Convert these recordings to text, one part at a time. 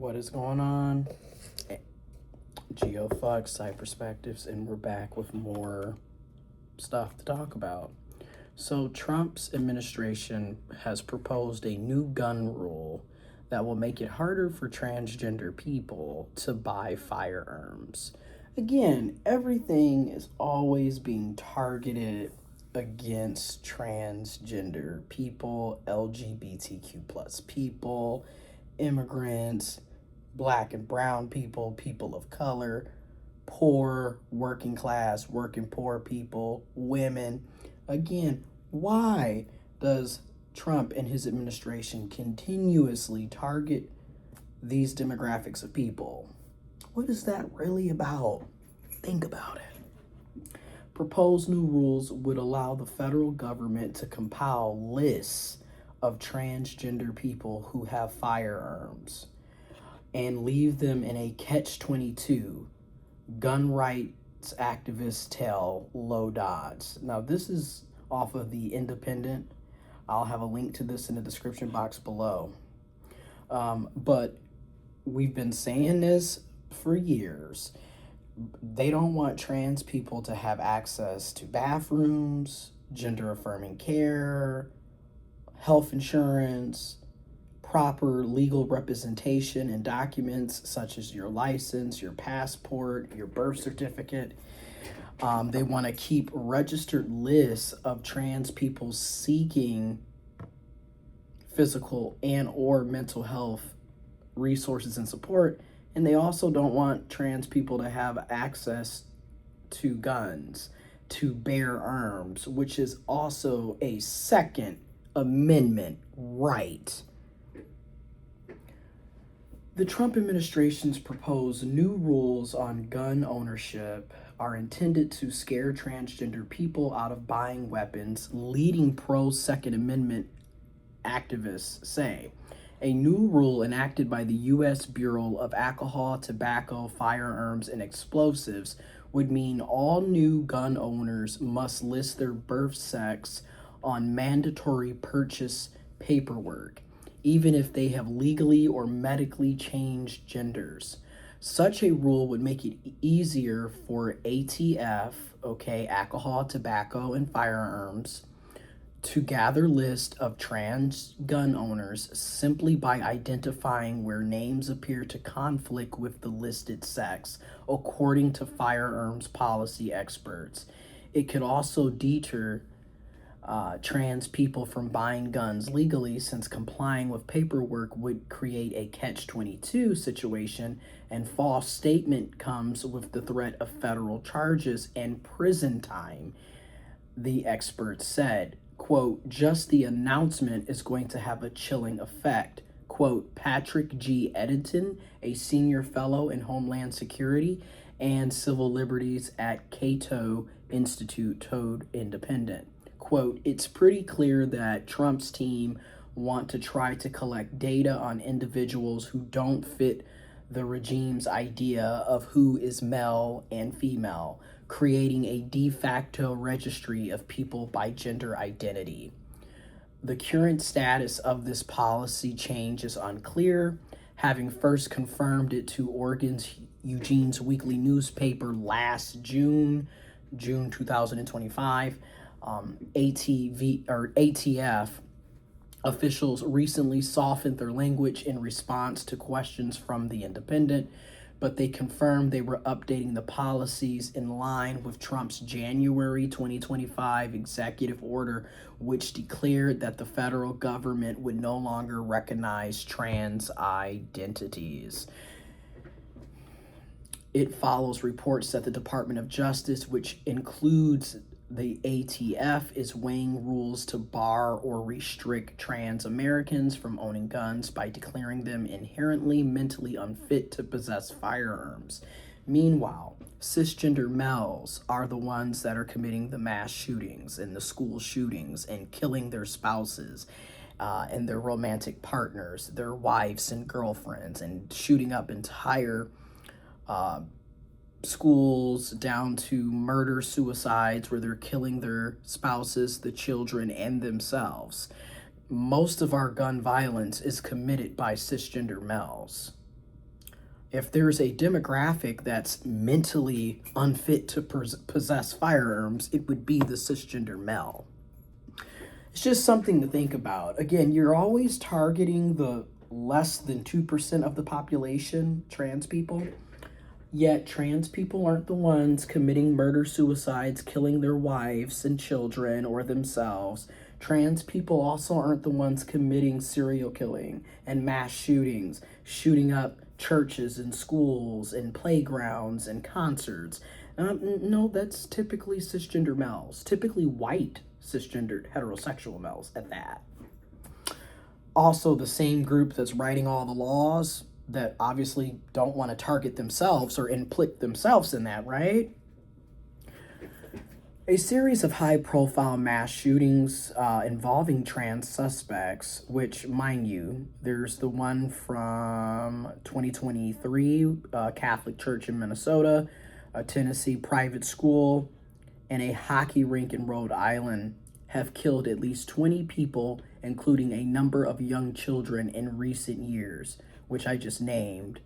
What is going on? GeoFuck, Side Perspectives, and we're back with more stuff to talk about. So, Trump's administration has proposed a new gun rule that will make it harder for transgender people to buy firearms. Again, everything is always being targeted against transgender people, LGBTQ plus people, immigrants, black and brown people, people of color, poor, working class, working poor people, women. Again, why does Trump and his administration continuously target these demographics of people? What is that really about? Think about it. Proposed new rules would allow the federal government to compile lists of transgender people who have firearms and leave them in a catch-22. Gun rights activists tell low odds. Now, this is off of The Independent. I'll have a link to this in the description box below. But we've been saying this for years. They don't want trans people to have access to bathrooms, gender-affirming care, health insurance, proper legal representation and documents such as your license, your passport, your birth certificate. They want to keep registered lists of trans people seeking physical and or mental health resources and support. And they also don't want trans people to have access to guns, to bear arms, which is also a Second Amendment right. The Trump administration's proposed new rules on gun ownership are intended to scare transgender people out of buying weapons, leading pro-Second Amendment activists say. A new rule enacted by the U.S. Bureau of Alcohol, Tobacco, Firearms, and Explosives would mean all new gun owners must list their birth sex on mandatory purchase paperwork, even if they have legally or medically changed genders. Such a rule would make it easier for ATF, alcohol, tobacco, and firearms, to gather lists of trans gun owners simply by identifying where names appear to conflict with the listed sex, according to firearms policy experts. It could also deter trans people from buying guns legally, since complying with paperwork would create a catch-22 situation, and false statement comes with the threat of federal charges and prison time, the experts said. Quote, just the announcement is going to have a chilling effect. Quote, Patrick G. Edenton, a senior fellow in Homeland Security and Civil Liberties at Cato Institute, told Independent. Quote, it's pretty clear that Trump's team want to try to collect data on individuals who don't fit the regime's idea of who is male and female, creating a de facto registry of people by gender identity. The current status of this policy change is unclear, having first confirmed it to Oregon's Eugene's Weekly newspaper last June 2025. ATF officials recently softened their language in response to questions from The Independent, but they confirmed they were updating the policies in line with Trump's January 2025 executive order, which declared that the federal government would no longer recognize trans identities. It follows reports that the Department of Justice, which includes the ATF, is weighing rules to bar or restrict trans Americans from owning guns by declaring them inherently mentally unfit to possess firearms. Meanwhile, cisgender males are the ones that are committing the mass shootings and the school shootings and killing their spouses and their romantic partners, their wives and girlfriends, and shooting up entire schools, down to murder suicides where they're killing their spouses, the children, and themselves. Most of our gun violence is committed by cisgender males. If there's a demographic that's mentally unfit to possess firearms, it would be the cisgender male. It's just something to think about. Again, you're always targeting the less than 2% of the population, trans people. Yet trans people aren't the ones committing murder suicides, killing their wives and children or themselves. Trans people also aren't the ones committing serial killing and mass shootings, shooting up churches and schools and playgrounds and concerts. No, that's typically cisgender males, typically white cisgendered heterosexual males at that. Also, the same group that's writing all the laws that obviously don't want to target themselves or implicate themselves in that, right? A series of high-profile mass shootings involving trans suspects, which, mind you, there's the one from 2023, Catholic Church in Minnesota, a Tennessee private school, and a hockey rink in Rhode Island, have killed at least 20 people, including a number of young children in recent years, which I just named.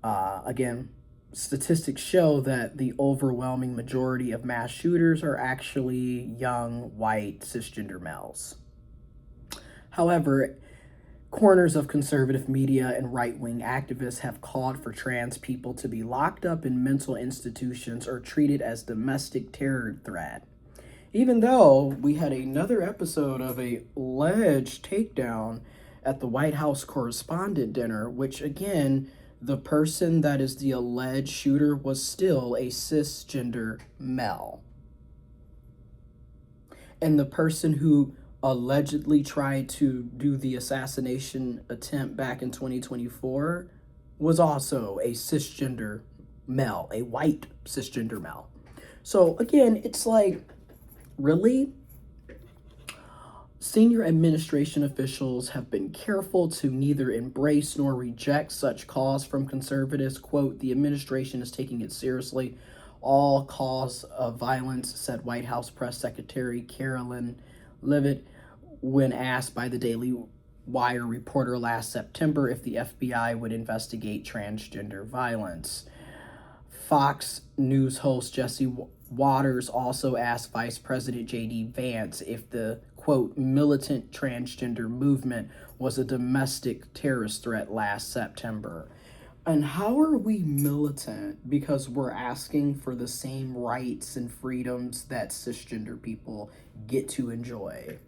Again, statistics show that the overwhelming majority of mass shooters are actually young, white, cisgender males. However, corners of conservative media and right-wing activists have called for trans people to be locked up in mental institutions or treated as domestic terror threat. Even though we had another episode of a alleged takedown at the White House correspondent dinner, which again, the person that is the alleged shooter was still a cisgender male. And the person who allegedly tried to do the assassination attempt back in 2024 was also a cisgender male, a white cisgender male. So again, it's like, really? Senior administration officials have been careful to neither embrace nor reject such calls from conservatives. Quote, the administration is taking it seriously. All calls of violence, said White House Press Secretary Carolyn Leavitt when asked by the Daily Wire reporter last September if the FBI would investigate transgender violence. Fox News host Jesse Waters also asked Vice President J.D. Vance if the, quote, militant transgender movement was a domestic terrorist threat last September. And how are we militant? Because we're asking for the same rights and freedoms that cisgender people get to enjoy.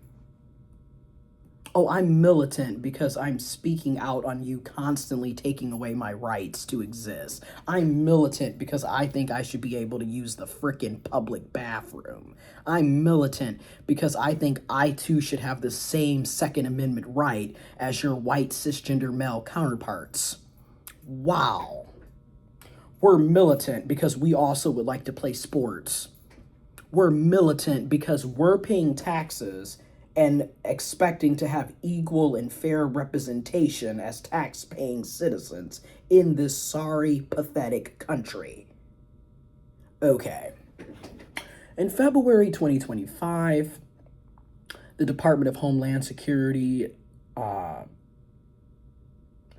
Oh, I'm militant because I'm speaking out on you constantly taking away my rights to exist. I'm militant because I think I should be able to use the frickin' public bathroom. I'm militant because I think I too should have the same Second Amendment right as your white cisgender male counterparts. Wow. We're militant because we also would like to play sports. We're militant because we're paying taxes and expecting to have equal and fair representation as tax-paying citizens in this sorry, pathetic country. Okay. In February 2025, the Department of Homeland Security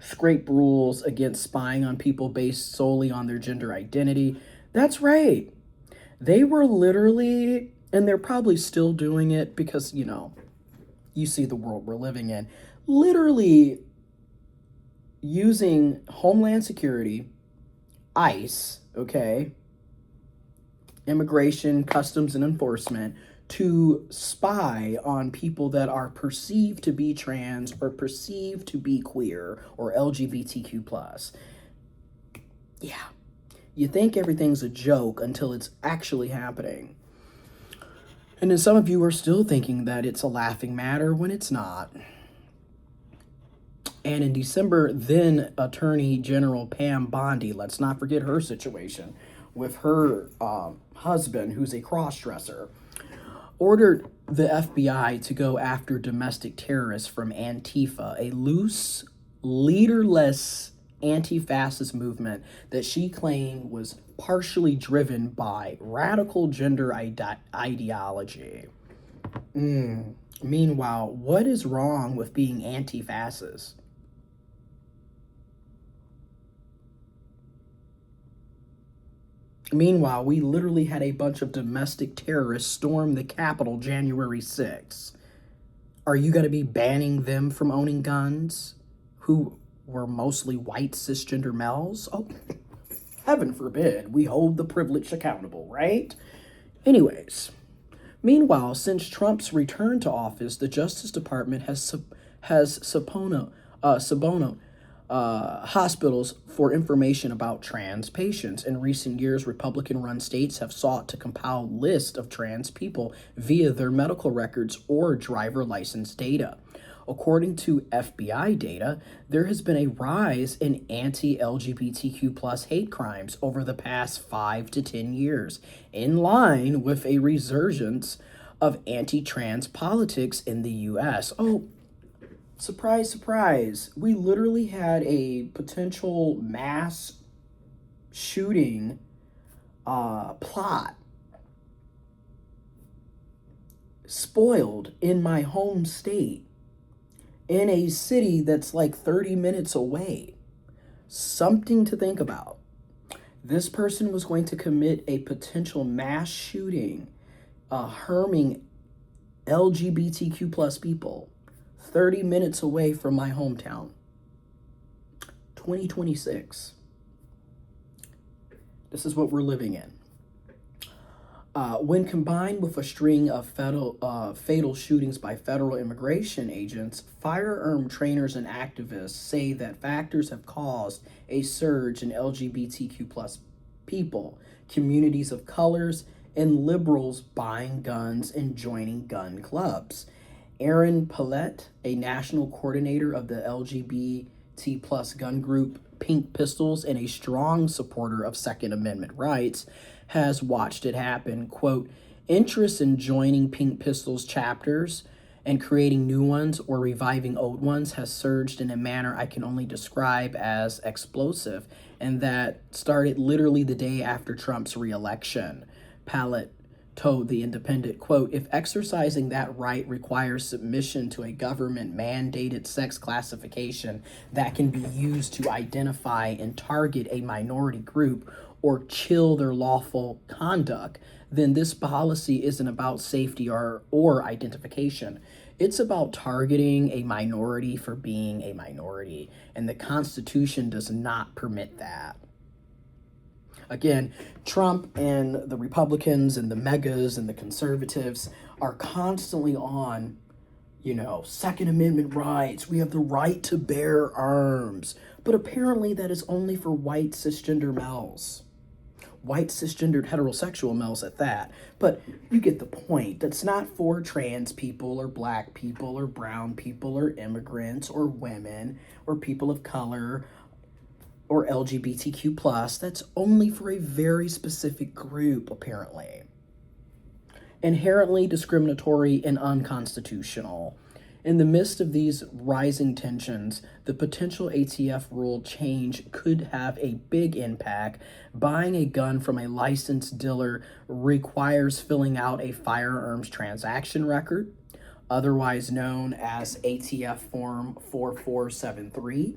scraped rules against spying on people based solely on their gender identity. That's right. They were literally, and they're probably still doing it because, you know, you see the world we're living in, literally using Homeland Security, ICE, okay, Immigration, Customs, and Enforcement, to spy on people that are perceived to be trans or perceived to be queer or LGBTQ+. Yeah. You think everything's a joke until it's actually happening. And then some of you are still thinking that it's a laughing matter when it's not. And in December, then Attorney General Pam Bondi, let's not forget her situation with her husband, who's a cross-dresser, ordered the FBI to go after domestic terrorists from Antifa, a loose, leaderless anti-fascist movement that she claimed was partially driven by radical gender ideology. Meanwhile, what is wrong with being anti-fascist? Meanwhile, we literally had a bunch of domestic terrorists storm the Capitol January 6th. Are you going to be banning them from owning guns who were mostly white cisgender males? Oh, heaven forbid we hold the privileged accountable, right? Anyways, meanwhile, since Trump's return to office, the Justice Department has subpoenaed hospitals for information about trans patients. In recent years, Republican-run states have sought to compile lists of trans people via their medical records or driver license data. According to FBI data, there has been a rise in anti-LGBTQ plus hate crimes over the past 5 to 10 years, in line with a resurgence of anti-trans politics in the U.S. Oh, surprise, surprise. We literally had a potential mass shooting plot spoiled in my home state, in a city that's like 30 minutes away. Something to think about. This person was going to commit a potential mass shooting, harming LGBTQ plus people 30 minutes away from my hometown. 2026. This is what we're living in. When combined with a string of fatal shootings by federal immigration agents, firearm trainers and activists say that factors have caused a surge in LGBTQ plus people, communities of colors, and liberals buying guns and joining gun clubs. Aaron Paulette, a national coordinator of the LGBT plus gun group Pink Pistols and a strong supporter of Second Amendment rights, has watched it happen. Quote, interest in joining Pink Pistols chapters and creating new ones or reviving old ones has surged in a manner I can only describe as explosive, and that started literally the day after Trump's re-election. Paulette told The Independent, quote, if exercising that right requires submission to a government-mandated sex classification that can be used to identify and target a minority group or chill their lawful conduct, then this policy isn't about safety or identification. It's about targeting a minority for being a minority, and the Constitution does not permit that. Again, Trump and the Republicans and the megas and the conservatives are constantly on, Second Amendment rights. We have the right to bear arms. But apparently that is only for white cisgender males. White cisgendered heterosexual males at that. But you get the point. That's not for trans people or black people or brown people or immigrants or women or people of color or LGBTQ plus. That's only for a very specific group, apparently. Inherently discriminatory and unconstitutional. In the midst of these rising tensions, the potential ATF rule change could have a big impact. Buying a gun from a licensed dealer requires filling out a firearms transaction record, otherwise known as ATF Form 4473.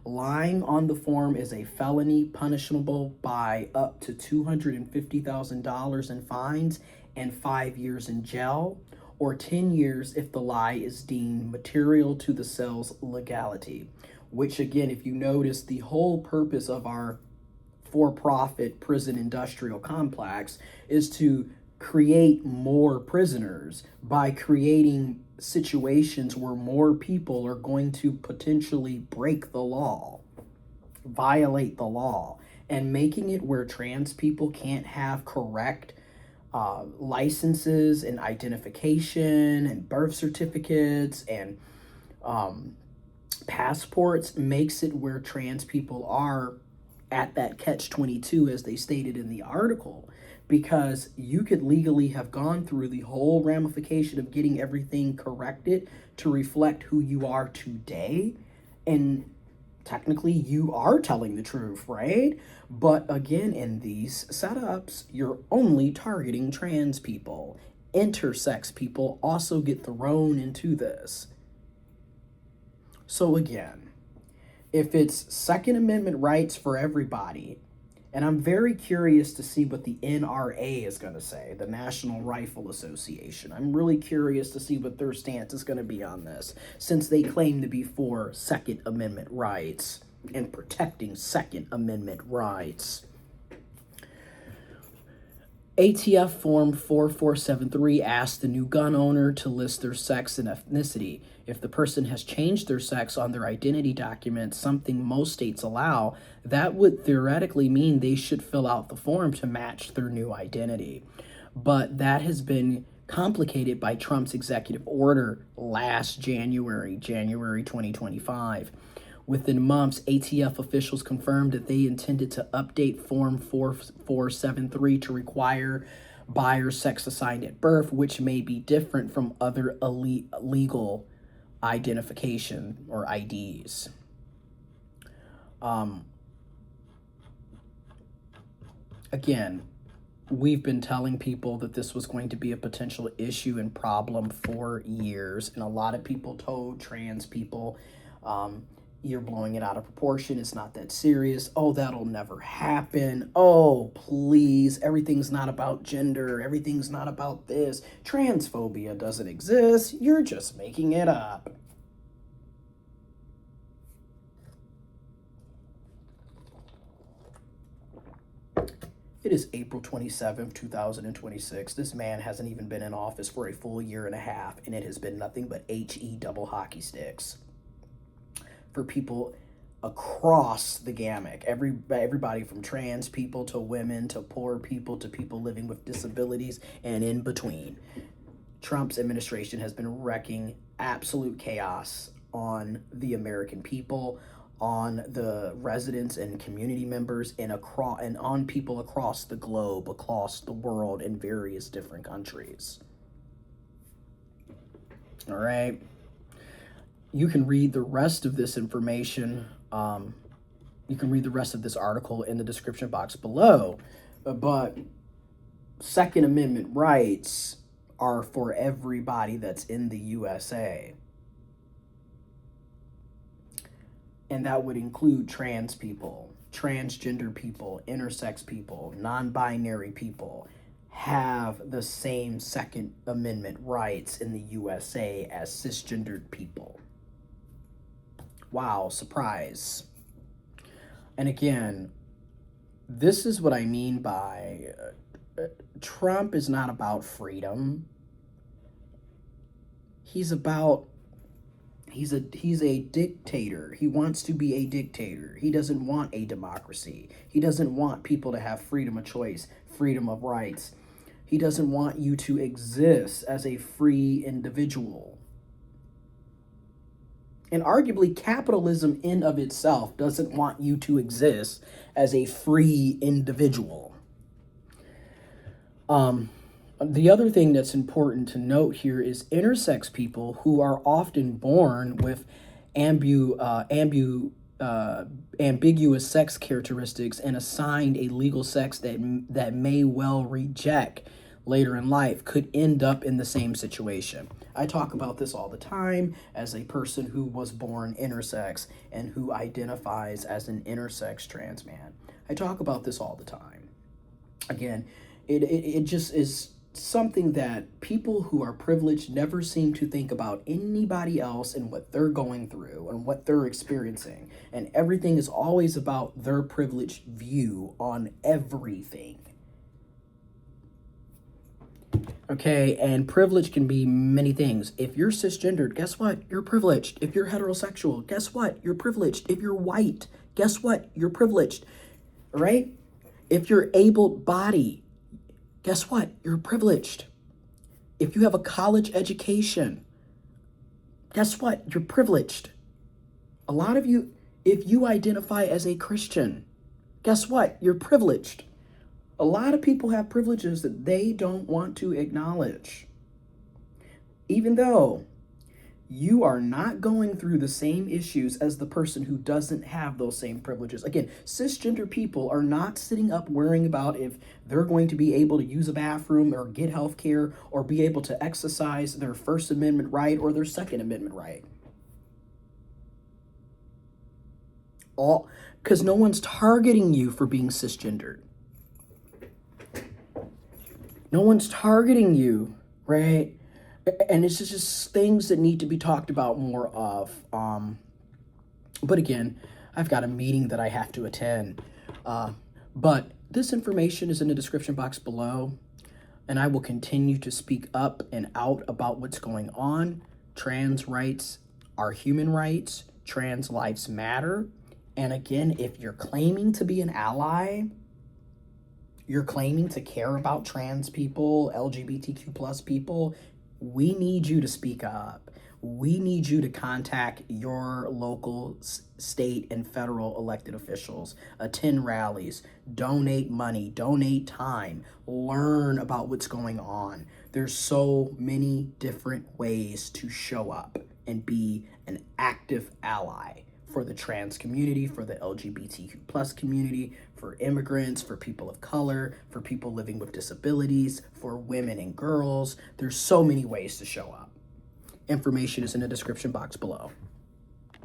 Lying on the form is a felony punishable by up to $250,000 in fines and 5 years in jail, or 10 years if the lie is deemed material to the sale's legality. Which, again, if you notice, the whole purpose of our for-profit prison industrial complex is to create more prisoners by creating situations where more people are going to potentially break the law, violate the law, and making it where trans people can't have correct licenses and identification and birth certificates and passports makes it where trans people are at that catch-22, as they stated in the article, because you could legally have gone through the whole ramification of getting everything corrected to reflect who you are today, and technically you are telling the truth, right? But again, in these setups, you're only targeting trans people. Intersex people also get thrown into this. So again, if it's Second Amendment rights for everybody, And I'm very curious to see what the NRA is going to say, the National Rifle Association. I'm really curious to see what their stance is going to be on this, since they claim to be for Second Amendment rights and protecting Second Amendment rights. ATF Form 4473 asks the new gun owner to list their sex and ethnicity. If the person has changed their sex on their identity document, something most states allow, that would theoretically mean they should fill out the form to match their new identity. But that has been complicated by Trump's executive order last January 2025. Within months, ATF officials confirmed that they intended to update Form 4473 to require buyers' sex assigned at birth, which may be different from other legal identification or IDs. Again, we've been telling people that this was going to be a potential issue and problem for years, and a lot of people told trans people, you're blowing it out of proportion. It's not that serious. Oh, that'll never happen. Oh, please. Everything's not about gender. Everything's not about this. Transphobia doesn't exist. You're just making it up. It is April 27th, 2026. This man hasn't even been in office for a full year and a half, and it has been nothing but HE double hockey sticks for people across the gamut. Everybody from trans people to women to poor people to people living with disabilities and in between. Trump's administration has been wreaking absolute chaos on the American people, on the residents and community members, and on people across the globe, across the world, in various different countries. All right. You can read the rest of this information. You can read the rest of this article in the description box below. But Second Amendment rights are for everybody that's in the USA. And that would include trans people, transgender people, intersex people, non-binary people, have the same Second Amendment rights in the USA as cisgendered people. Wow, surprise. And again, this is what I mean by Trump is not about freedom. He's a dictator. He wants to be a dictator. He doesn't want a democracy. He doesn't want people to have freedom of choice, freedom of rights. He doesn't want you to exist as a free individual. And arguably, capitalism in of itself doesn't want you to exist as a free individual. The other thing that's important to note here is intersex people who are often born with ambiguous sex characteristics and assigned a legal sex that may well reject later in life could end up in the same situation. I talk about this all the time as a person who was born intersex and who identifies as an intersex trans man. I talk about this all the time. Again, it just is something that people who are privileged never seem to think about anybody else and what they're going through and what they're experiencing. And everything is always about their privileged view on everything. Okay, and privilege can be many things. If you're cisgendered, guess what? You're privileged. If you're heterosexual, guess what? You're privileged. If you're white, guess what? You're privileged. All right? If you're able-bodied, guess what? You're privileged. If you have a college education, guess what? You're privileged. A lot of you, if you identify as a Christian, guess what? You're privileged. A lot of people have privileges that they don't want to acknowledge. Even though you are not going through the same issues as the person who doesn't have those same privileges. Again, cisgender people are not sitting up worrying about if they're going to be able to use a bathroom or get health care or be able to exercise their First Amendment right or their Second Amendment right. all, because no one's targeting you for being cisgendered. No one's targeting you, right? And it's just things that need to be talked about more of. But again, I've got a meeting that I have to attend. But this information is in the description box below, and I will continue to speak up and out about what's going on. Trans rights are human rights. Trans lives matter. And again, if you're claiming to be an ally, you're claiming to care about trans people, LGBTQ plus people, we need you to speak up. We need you to contact your local, state, and federal elected officials, attend rallies, donate money, donate time, learn about what's going on. There's so many different ways to show up and be an active ally for the trans community, for the LGBTQ plus community, for immigrants, for people of color, for people living with disabilities, for women and girls. There's so many ways to show up. Information is in the description box below.